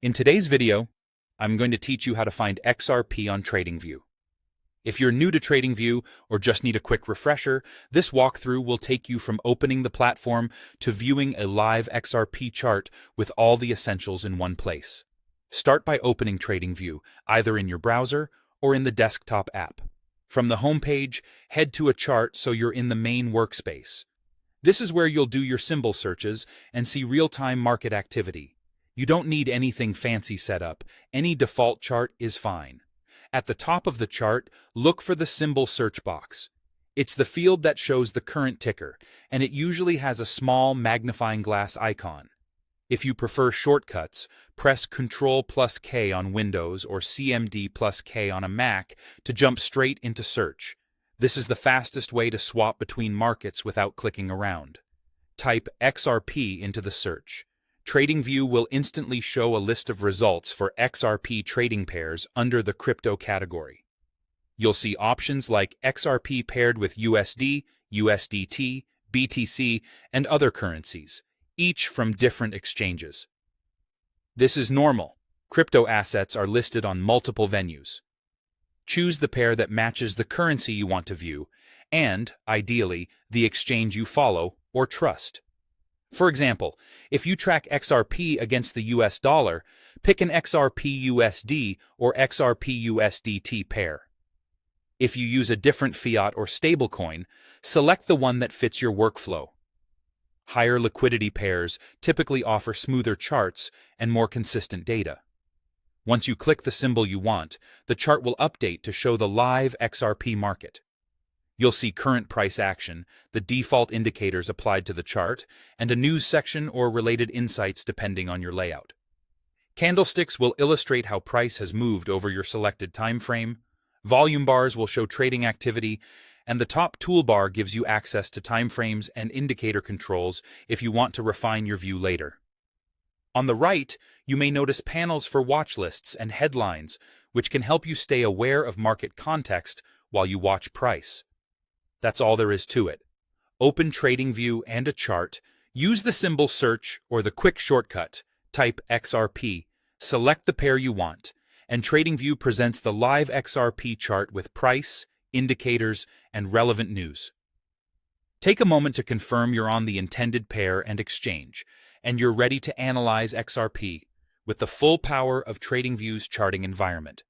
In today's video, I'm going to teach you how to find XRP on TradingView. If you're new to TradingView or just need a quick refresher, this walkthrough will take you from opening the platform to viewing a live XRP chart with all the essentials in one place. Start by opening TradingView, either in your browser or in the desktop app. From the home page, head to a chart so you're in the main workspace. This is where you'll do your symbol searches and see real-time market activity. You don't need anything fancy set up. Any default chart is fine. At the top of the chart, look for the symbol search box. It's the field that shows the current ticker, and it usually has a small magnifying glass icon. If you prefer shortcuts, press Ctrl+K on Windows or CMD+K on a Mac to jump straight into search. This is the fastest way to swap between markets without clicking around. Type XRP into the search. TradingView will instantly show a list of results for XRP trading pairs under the crypto category. You'll see options like XRP paired with USD, USDT, BTC, and other currencies, each from different exchanges. This is normal. Crypto assets are listed on multiple venues. Choose the pair that matches the currency you want to view, and, ideally, the exchange you follow or trust. For example, if you track XRP against the US dollar, pick an XRP USD or XRP USDT pair. If you use a different fiat or stablecoin, select the one that fits your workflow. Higher liquidity pairs typically offer smoother charts and more consistent data. Once you click the symbol you want, the chart will update to show the live XRP market. You'll see current price action, the default indicators applied to the chart, and a news section or related insights depending on your layout. Candlesticks will illustrate how price has moved over your selected time frame, volume bars will show trading activity, and the top toolbar gives you access to timeframes and indicator controls if you want to refine your view later. On the right, you may notice panels for watchlists and headlines, which can help you stay aware of market context while you watch price. That's all there is to it. Open TradingView and a chart, use the symbol search or the quick shortcut, type XRP, select the pair you want, and TradingView presents the live XRP chart with price, indicators, and relevant news. Take a moment to confirm you're on the intended pair and exchange, and you're ready to analyze XRP with the full power of TradingView's charting environment.